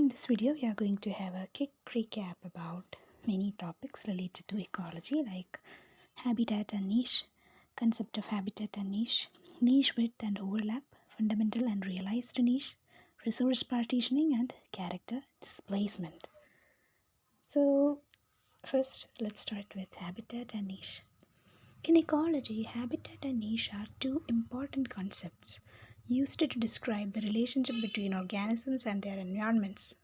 In this video, we are going to have a quick recap about many topics related to ecology like habitat and niche, concept of habitat and niche width and overlap, fundamental and realized niche, resource partitioning and character displacement. So first, let's start with habitat and niche. In ecology, habitat and niche are two important concepts used to describe the relationship between organisms and their environments.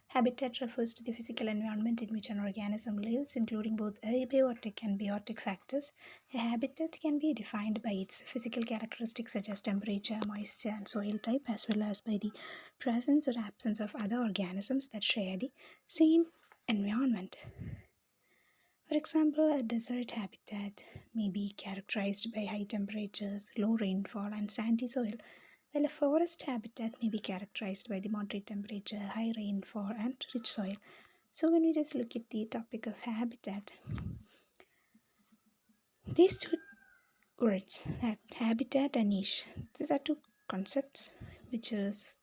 Habitat refers to the physical environment in which an organism lives, including both abiotic and biotic factors. A habitat can be defined by its physical characteristics such as temperature, moisture, and soil type, as well as by the presence or absence of other organisms that share the same environment. For example, a desert habitat may be characterized by high temperatures, low rainfall, and sandy soil, while a forest habitat may be characterized by the moderate temperature, high rainfall, and rich soil. So, when we just look at the topic of habitat, these two words, that habitat and niche, these are two concepts which is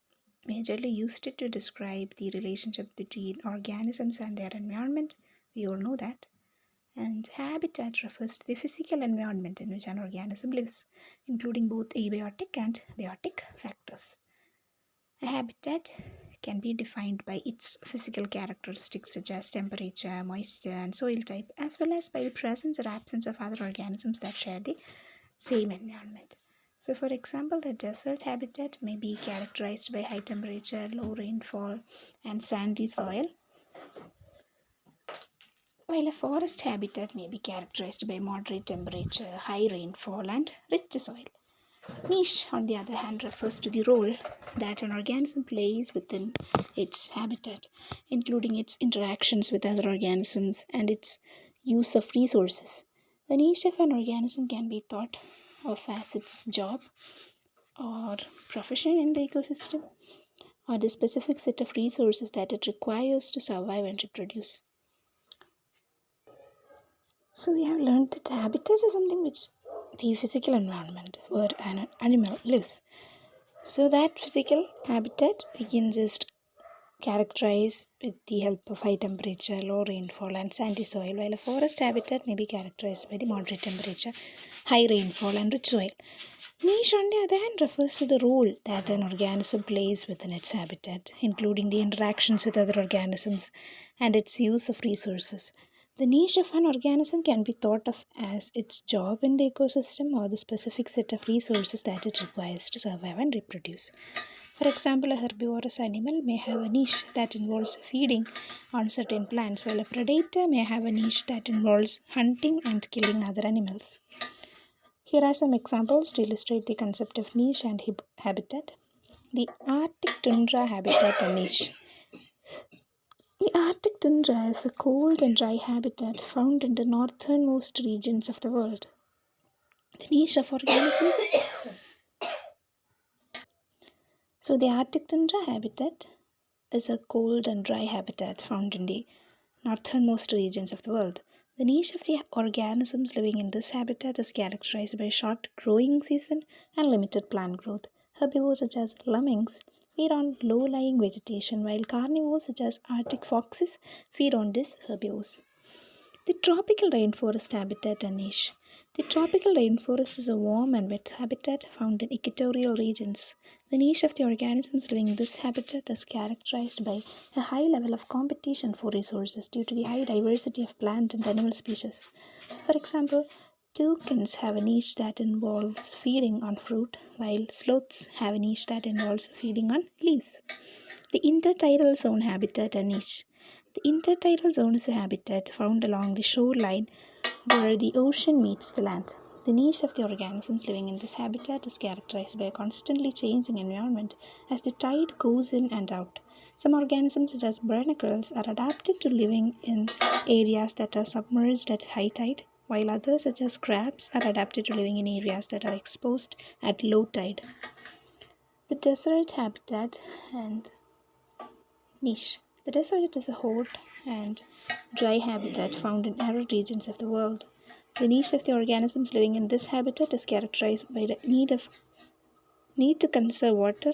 majorly used to describe the relationship between organisms and their environment. We all know that. And habitat refers to the physical environment in which an organism lives, including both abiotic and biotic factors. A habitat can be defined by its physical characteristics such as temperature, moisture, and soil type, as well as by the presence or absence of other organisms that share the same environment. So, for example, a desert habitat may be characterized by high temperature, low rainfall, and sandy soil, while a forest habitat may be characterized by moderate temperature, high rainfall, and rich soil. Niche, on the other hand, refers to the role that an organism plays within its habitat, including its interactions with other organisms and its use of resources. The niche of an organism can be thought of as its job or profession in the ecosystem, or the specific set of resources that it requires to survive and reproduce. So we have learned that habitat is something which the physical environment where an animal lives. So that physical habitat we can just characterize with the help of high temperature, low rainfall, and sandy soil, while a forest habitat may be characterized by the moderate temperature, high rainfall, and rich soil. Niche, on the other hand, refers to the role that an organism plays within its habitat, including the interactions with other organisms and its use of resources. The niche of an organism can be thought of as its job in the ecosystem or the specific set of resources that it requires to survive and reproduce. For example, a herbivorous animal may have a niche that involves feeding on certain plants, while a predator may have a niche that involves hunting and killing other animals. Here are some examples to illustrate the concept of niche and habitat. The Arctic tundra habitat and niche. The Arctic tundra is a cold and dry habitat found in the northernmost regions of the world. The niche of organisms. So, the Arctic tundra habitat is a cold and dry habitat found in the northernmost regions of the world. The niche of the organisms living in this habitat is characterized by short growing season and limited plant growth. Herbivores such as lemmings feed on low-lying vegetation, while carnivores such as Arctic foxes feed on these herbivores. The tropical rainforest habitat and niche. The tropical rainforest is a warm and wet habitat found in equatorial regions. The niche of the organisms living in this habitat is characterized by a high level of competition for resources due to the high diversity of plant and animal species. For example, toucans have a niche that involves feeding on fruit, while sloths have a niche that involves feeding on leaves. The intertidal zone habitat and niche. The intertidal zone is a habitat found along the shoreline where the ocean meets the land. The niche of the organisms living in this habitat is characterized by a constantly changing environment as the tide goes in and out. Some organisms, such as barnacles, are adapted to living in areas that are submerged at high tide, while others, such as crabs, are adapted to living in areas that are exposed at low tide. The desert habitat and niche. The desert is a hot and dry habitat found in arid regions of the world. The niche of the organisms living in this habitat is characterized by the need of need to conserve water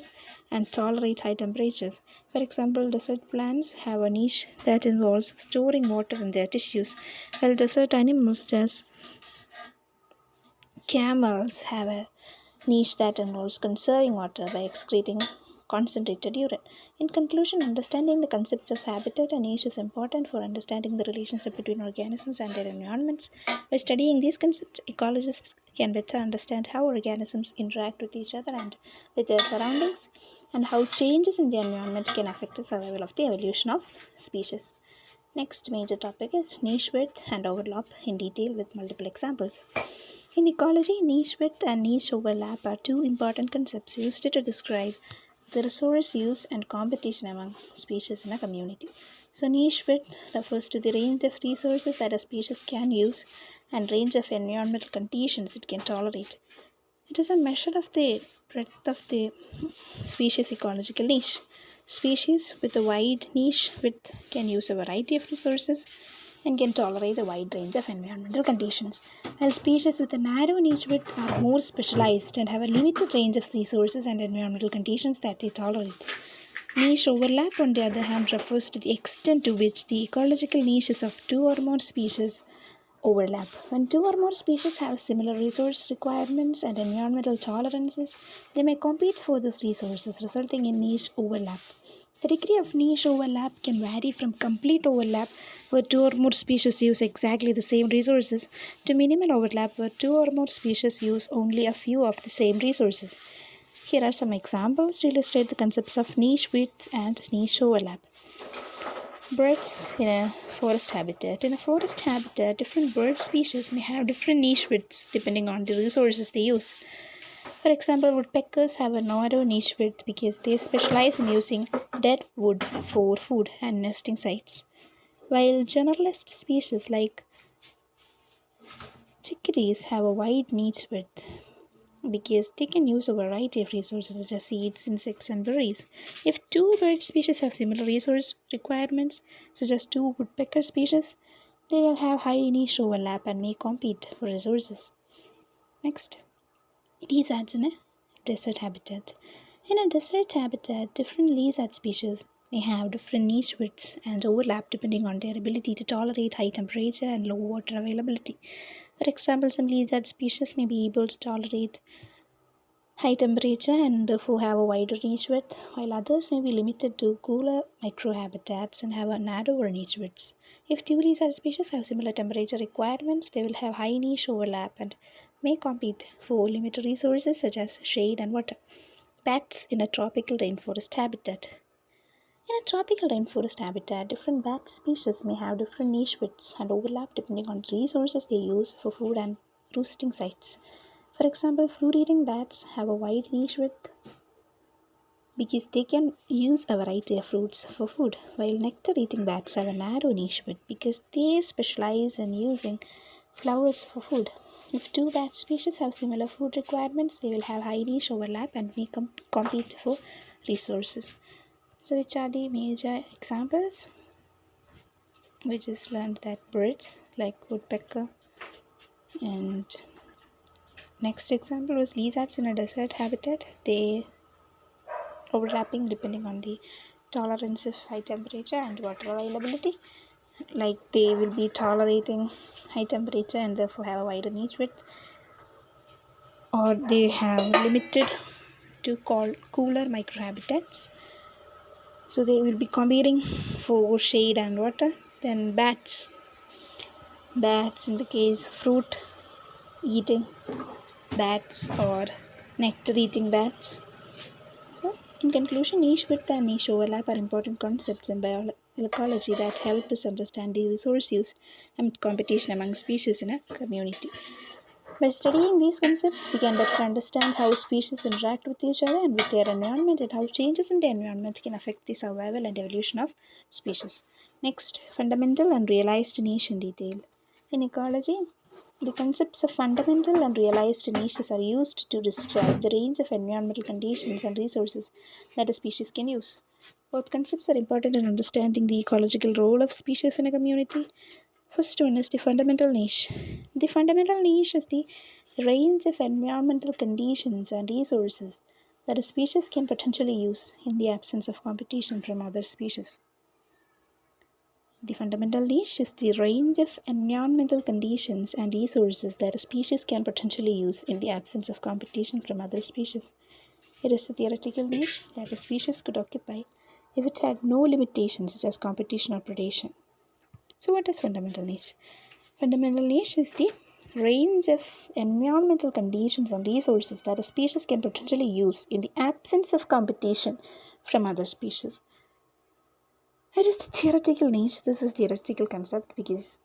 and tolerate high temperatures. For example, desert plants have a niche that involves storing water in their tissues, while desert animals such as camels have a niche that involves conserving water by excreting concentrated urine. In conclusion, understanding the concepts of habitat and niche is important for understanding the relationship between organisms and their environments. By studying these concepts, ecologists can better understand how organisms interact with each other and with their surroundings, and how changes in the environment can affect the survival of the evolution of species. Next major topic is niche width and overlap in detail with multiple examples. In ecology, niche width and niche overlap are two important concepts used to describe the resource use and competition among species in a community. So, niche width refers to the range of resources that a species can use and range of environmental conditions it can tolerate. It is a measure of the breadth of the species' ecological niche. Species with a wide niche width can use a variety of resources and can tolerate a wide range of environmental conditions, while species with a narrow niche width are more specialized and have a limited range of resources and environmental conditions that they tolerate. Niche overlap, on the other hand, refers to the extent to which the ecological niches of two or more species overlap. When two or more species have similar resource requirements and environmental tolerances, they may compete for these resources, resulting in niche overlap. The degree of niche overlap can vary from complete overlap, where two or more species use exactly the same resources, to minimal overlap, where two or more species use only a few of the same resources. Here are some examples to illustrate the concepts of niche width and niche overlap. Birds in a forest habitat. In a forest habitat, different bird species may have different niche widths depending on the resources they use. For example, woodpeckers have a narrow niche width because they specialize in using dead wood for food and nesting sites, while generalist species like chickadees have a wide niche width because they can use a variety of resources such as seeds, insects, and berries. If two bird species have similar resource requirements, such as two woodpecker species, they will have high niche overlap and may compete for resources. Next, lizards in a desert habitat. In a desert habitat, different lizard species may have different niche widths and overlap depending on their ability to tolerate high temperature and low water availability. For example, some lizard species may be able to tolerate high temperature and therefore have a wider niche width, while others may be limited to cooler microhabitats and have a narrower niche width. If two lizard species have similar temperature requirements, they will have high niche overlap and may compete for limited resources such as shade and water. Bats in a tropical rainforest habitat. In a tropical rainforest habitat, different bat species may have different niche widths and overlap depending on the resources they use for food and roosting sites. For example, fruit eating bats have a wide niche width because they can use a variety of fruits for food, while nectar eating bats have a narrow niche width because they specialize in using flowers for food. If two bat species have similar food requirements, they will have high niche overlap and may compete for resources. So, which are the major examples? We just learned that birds like woodpecker, and next example was lizards in a desert habitat. They overlapping depending on the tolerance of high temperature and water availability. Like they will be tolerating high temperature and therefore have a wider niche width, or they have limited to cooler microhabitats. So they will be competing for shade and water. Then bats in the case fruit eating bats or nectar eating bats. So, in conclusion, niche width and niche overlap are important concepts in ecology that help us understand the resource use and competition among species in a community. By studying these concepts, we can better understand how species interact with each other and with their environment, and how changes in the environment can affect the survival and evolution of species. Next, fundamental and realized niche in detail. In ecology, the concepts of fundamental and realized niches are used to describe the range of environmental conditions and resources that a species can use. Both concepts are important in understanding the ecological role of species in a community. First one is the fundamental niche. The fundamental niche is the range of environmental conditions and resources that a species can potentially use in the absence of competition from other species. The fundamental niche is the range of environmental conditions and resources that a species can potentially use in the absence of competition from other species. It is a theoretical niche that a species could occupy if it had no limitations such as competition or predation. So, what is fundamental niche? Fundamental niche is the range of environmental conditions and resources that a species can potentially use in the absence of competition from other species. It is the theoretical niche. This is theoretical concept because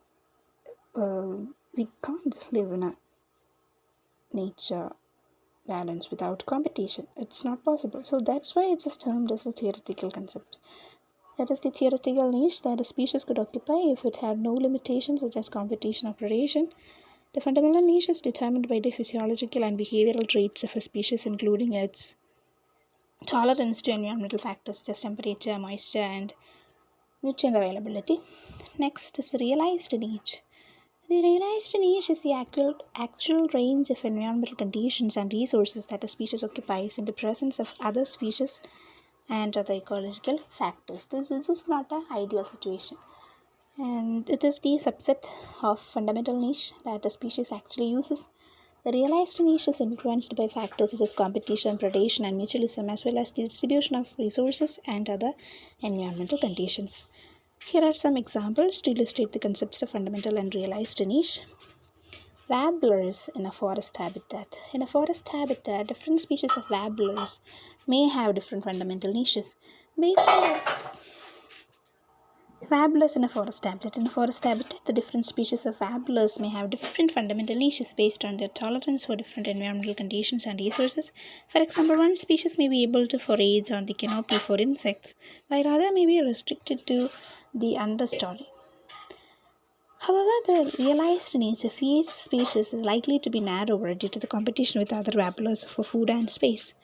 we can't live in a nature balance without competition. It's not possible. So that's why it is termed as a theoretical concept. That is the theoretical niche that a species could occupy if it had no limitations such as competition or predation. The fundamental niche is determined by the physiological and behavioral traits of a species, including its tolerance to environmental factors such as temperature, moisture, and nutrient availability. Next is the realized niche. The realized niche is the actual range of environmental conditions and resources that a species occupies in the presence of other species and other ecological factors. This is not an ideal situation, and it is the subset of fundamental niche that a species actually uses. The realized niche is influenced by factors such as competition, predation, and mutualism, as well as the distribution of resources and other environmental conditions. Here are some examples to illustrate the concepts of fundamental and realized niche. Warblers in a forest habitat. In a forest habitat, different species of warblers may have different fundamental niches. Based on warblers in a forest habitat. In a forest habitat, the different species of warblers may have different fundamental niches based on their tolerance for different environmental conditions and resources. For example, one species may be able to forage on the canopy for insects, while other may be restricted to the understory. However, the realized niche of each species is likely to be narrower due to the competition with other warblers for food and space.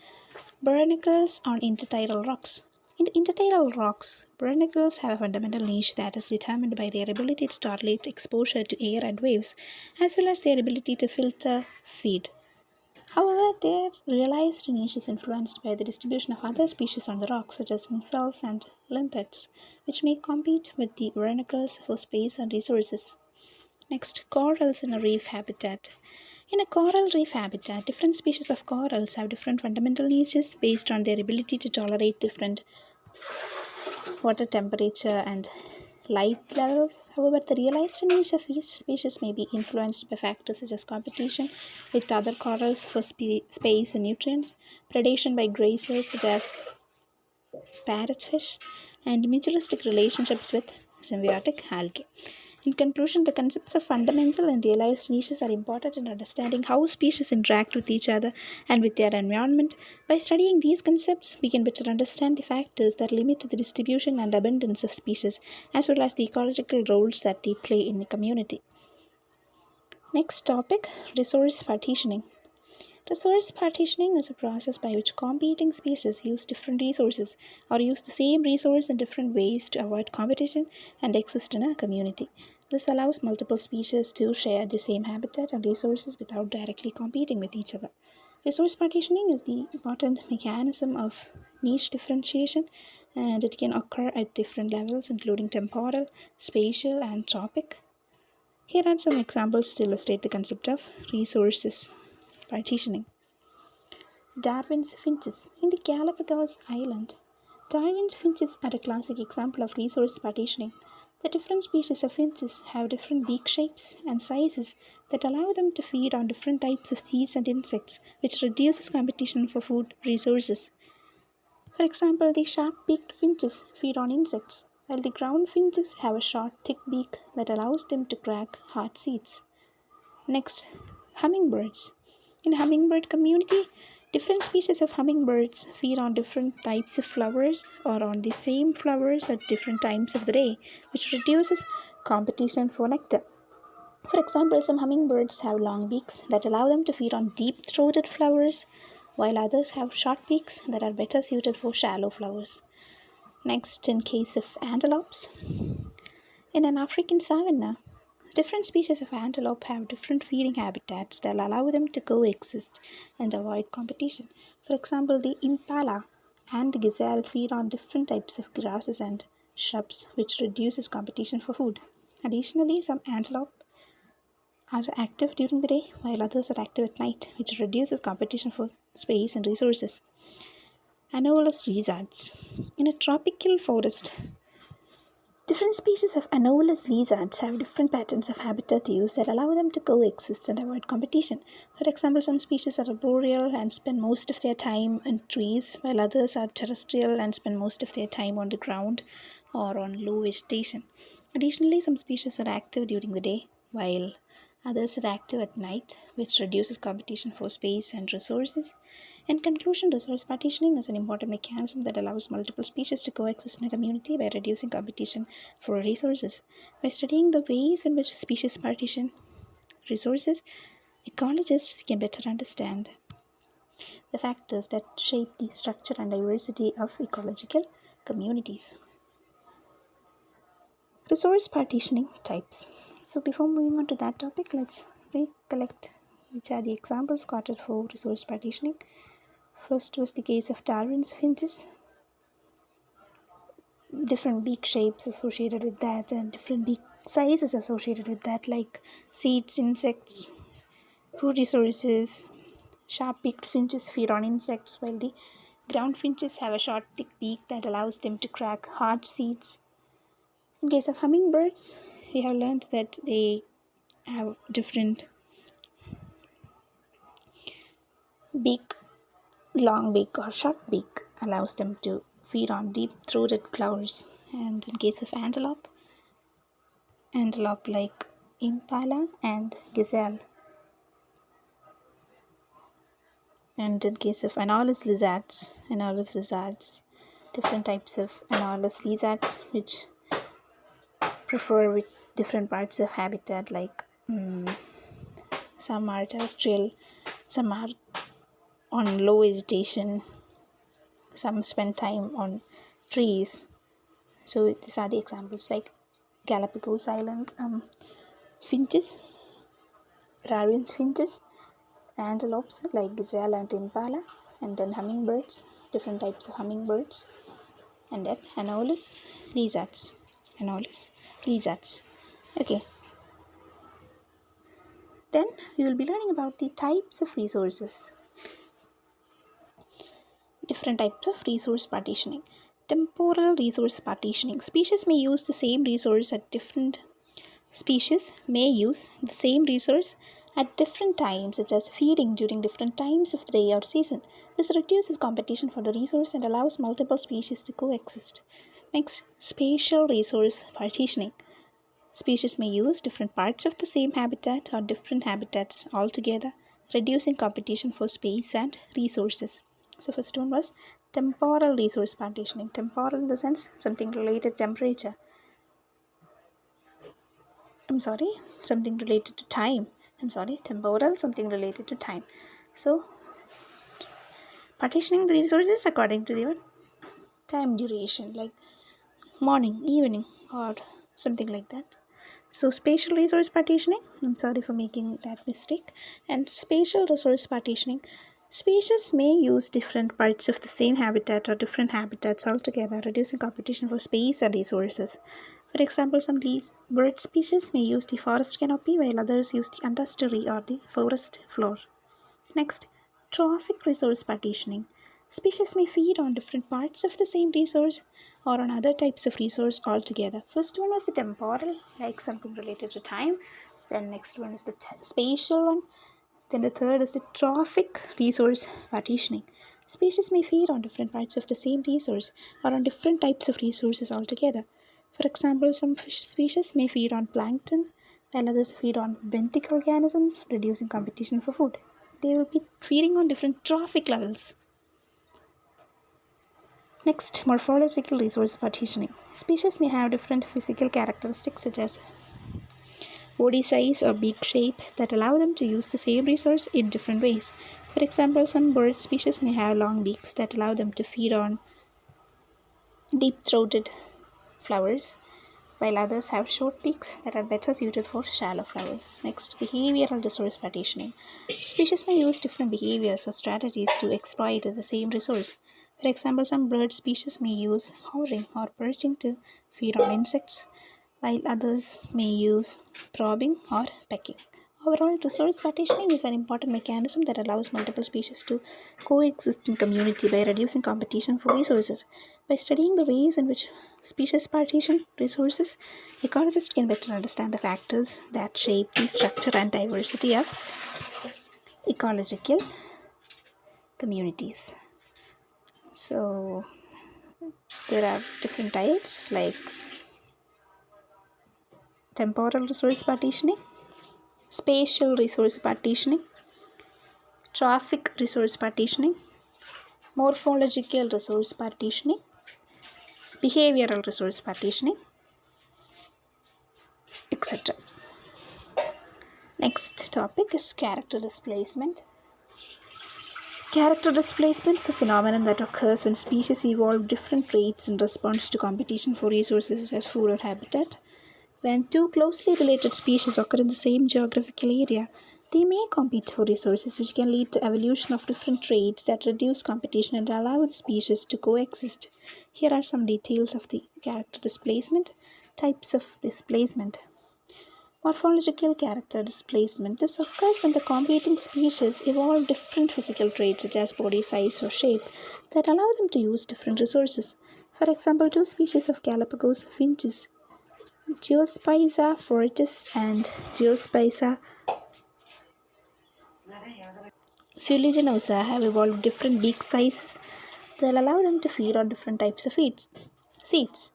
Barnacles on intertidal rocks. In intertidal rocks, barnacles have a fundamental niche that is determined by their ability to tolerate exposure to air and waves, as well as their ability to filter feed. However, their realized niche is influenced by the distribution of other species on the rocks, such as mussels and limpets, which may compete with the barnacles for space and resources. Next, corals in a reef habitat. In a coral reef habitat, different species of corals have different fundamental niches based on their ability to tolerate different water temperature and light levels. However, the realized niche of each species may be influenced by factors such as competition with other corals for space and nutrients, predation by grazers such as parrotfish, and mutualistic relationships with symbiotic algae. In conclusion, the concepts of fundamental and realized niches are important in understanding how species interact with each other and with their environment. By studying these concepts, we can better understand the factors that limit the distribution and abundance of species, as well as the ecological roles that they play in a community. Next topic, resource partitioning. Resource partitioning is a process by which competing species use different resources or use the same resource in different ways to avoid competition and exist in a community. This allows multiple species to share the same habitat and resources without directly competing with each other. Resource partitioning is the important mechanism of niche differentiation, and it can occur at different levels, including temporal, spatial, and tropic. Here are some examples to illustrate the concept of resources partitioning. Darwin's finches. In the Galapagos Island, Darwin's finches are a classic example of resource partitioning. The different species of finches have different beak shapes and sizes that allow them to feed on different types of seeds and insects, which reduces competition for food resources. For example, the sharp-beaked finches feed on insects, while the ground finches have a short, thick beak that allows them to crack hard seeds. Next, hummingbirds. In hummingbird community, different species of hummingbirds feed on different types of flowers or on the same flowers at different times of the day, which reduces competition for nectar. For example, some hummingbirds have long beaks that allow them to feed on deep-throated flowers, while others have short beaks that are better suited for shallow flowers. Next, in case of antelopes, in an African savanna, different species of antelope have different feeding habitats that allow them to coexist and avoid competition. For For example, the impala and gazelle feed on different types of grasses and shrubs, which reduces competition for food. Additionally, some antelope are active during the day while others are active at night, which reduces competition for space and resources. Anomalous lizards. In a tropical forest, different species of anomalous lizards have different patterns of habitat use that allow them to coexist and avoid competition. For example, some species are arboreal and spend most of their time in trees, while others are terrestrial and spend most of their time on the ground or on low vegetation. Additionally, some species are active during the day, while others are active at night, which reduces competition for space and resources. In conclusion, resource partitioning is an important mechanism that allows multiple species to coexist in a community by reducing competition for resources. By studying the ways in which species partition resources, ecologists can better understand the factors that shape the structure and diversity of ecological communities. Resource partitioning types. So, before moving on to that topic, let's recollect which are the examples quoted for resource partitioning. First was the case of Darwin's finches, different beak shapes associated with that, and different beak sizes associated with that, like seeds, insects, food resources. Sharp beaked finches feed on insects, while the ground finches have a short, thick beak that allows them to crack hard seeds. In case of hummingbirds, we have learned that they have different beak, long beak or short beak allows them to feed on deep-throated flowers. And in case of antelope like impala and gazelle. And in case of anomalous lizards, different types of anomalous lizards which prefer with different parts of habitat, like some are terrestrial, some are on low vegetation, some spend time on trees. So these are the examples, like Galapagos Island finches, Darwin's finches, antelopes like gazelle and impala, and then hummingbirds, different types of hummingbirds, and then anomalous lizards. Okay, then we will be learning about the types of resources. Different types of resource partitioning. Temporal resource partitioning. Species may use the same resource at different times, such as feeding during different times of the day or season. This reduces competition for the resource and allows multiple species to coexist. Next, spatial resource partitioning. Species may use different parts of the same habitat or different habitats altogether, reducing competition for space and resources. So first one was temporal resource partitioning. Temporal in the sense something related to temperature. Something related to time. Temporal, something related to time. So, partitioning the resources according to the time duration, like morning, evening, or something like that. So, spatial resource partitioning, I'm sorry for making that mistake. And spatial resource partitioning, species may use different parts of the same habitat or different habitats altogether, reducing competition for space and resources. For example, some bird species may use the forest canopy while others use the understory or the forest floor. Next, trophic resource partitioning. Species may feed on different parts of the same resource or on other types of resource altogether. First one was the temporal, like something related to time. Then next one is the spatial one. Then the third is the trophic resource partitioning. Species may feed on different parts of the same resource or on different types of resources altogether. For example, some fish species may feed on plankton, while others feed on benthic organisms, reducing competition for food. They will be feeding on different trophic levels. Next, morphological resource partitioning. Species may have different physical characteristics such as body size or beak shape that allow them to use the same resource in different ways. For example, some bird species may have long beaks that allow them to feed on deep-throated flowers, while others have short beaks that are better suited for shallow flowers. Next, behavioral resource partitioning. Species may use different behaviors or strategies to exploit the same resource. For example, some bird species may use hovering or perching to feed on insects, while others may use probing or pecking. Overall, resource partitioning is an important mechanism that allows multiple species to coexist in community by reducing competition for resources. By studying the ways in which species partition resources, ecologists can better understand the factors that shape the structure and diversity of ecological communities. So, there are different types like temporal resource partitioning, spatial resource partitioning, trophic resource partitioning, morphological resource partitioning, behavioral resource partitioning, etc. Next topic is character displacement. Character displacement is a phenomenon that occurs when species evolve different traits in response to competition for resources such as food or habitat. When two closely related species occur in the same geographical area, they may compete for resources, which can lead to evolution of different traits that reduce competition and allow the species to coexist. Here are some details of the character displacement. Types of displacement. Morphological character displacement. This occurs when the competing species evolve different physical traits such as body size or shape that allow them to use different resources. For example, two species of Galapagos finches, Geospiza fortis and Geospiza fuliginosa, have evolved different beak sizes that allow them to feed on different types of seeds.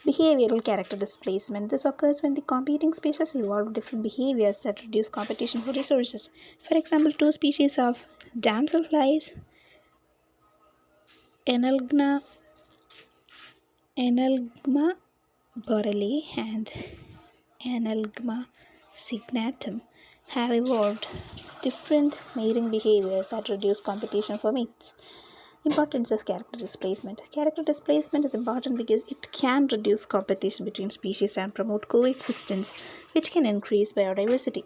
Behavioral character displacement. This occurs when the competing species evolve different behaviors that reduce competition for resources. For example, two species of damselflies, Enelgma borelli and Enelgma signatum, have evolved different mating behaviors that reduce competition for mates. Importance of character displacement. Character displacement is important because it can reduce competition between species and promote coexistence, which can increase biodiversity.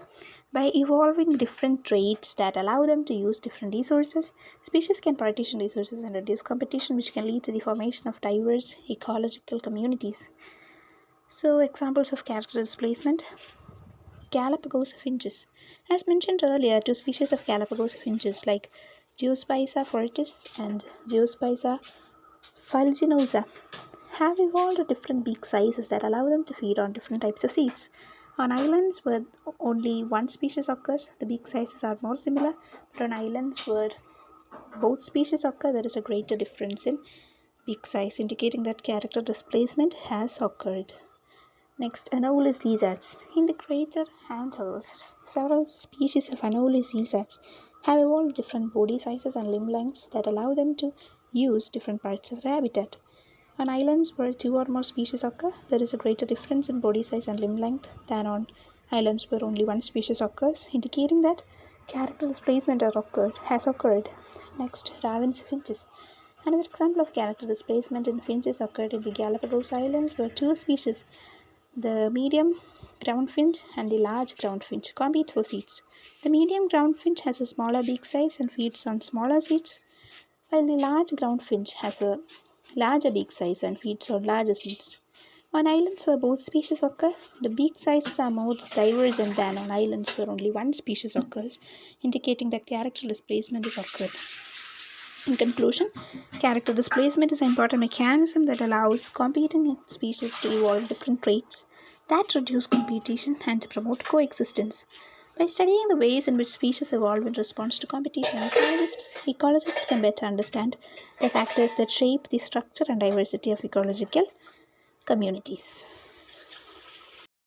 By evolving different traits that allow them to use different resources, species can partition resources and reduce competition, which can lead to the formation of diverse ecological communities. So, examples of character displacement. Galapagos finches. As mentioned earlier, two species of Galapagos finches like Geospiza fortis and Geospiza fuliginosa have evolved different beak sizes that allow them to feed on different types of seeds. On islands where only one species occurs, the beak sizes are more similar, but on islands where both species occur, there is a greater difference in beak size, indicating that character displacement has occurred. Next, anolis lizards. In the greater Antilles, several species of anolis lizards have evolved different body sizes and limb lengths that allow them to use different parts of the habitat. On islands where two or more species occur, there is a greater difference in body size and limb length than on islands where only one species occurs, indicating that character displacement has occurred. Next, ravens finches. Another example of character displacement in finches occurred in the Galapagos Islands, where two species, the medium ground finch and the large ground finch, compete for seeds. The medium ground finch has a smaller beak size and feeds on smaller seeds, while the large ground finch has a larger beak size and feeds on larger seeds. On islands where both species occur, the beak sizes are more divergent than on islands where only one species occurs, indicating that character displacement is occurred. In conclusion, character displacement is an important mechanism that allows competing species to evolve different traits that reduce competition and promote coexistence. By studying the ways in which species evolve in response to competition, ecologists can better understand the factors that shape the structure and diversity of ecological communities.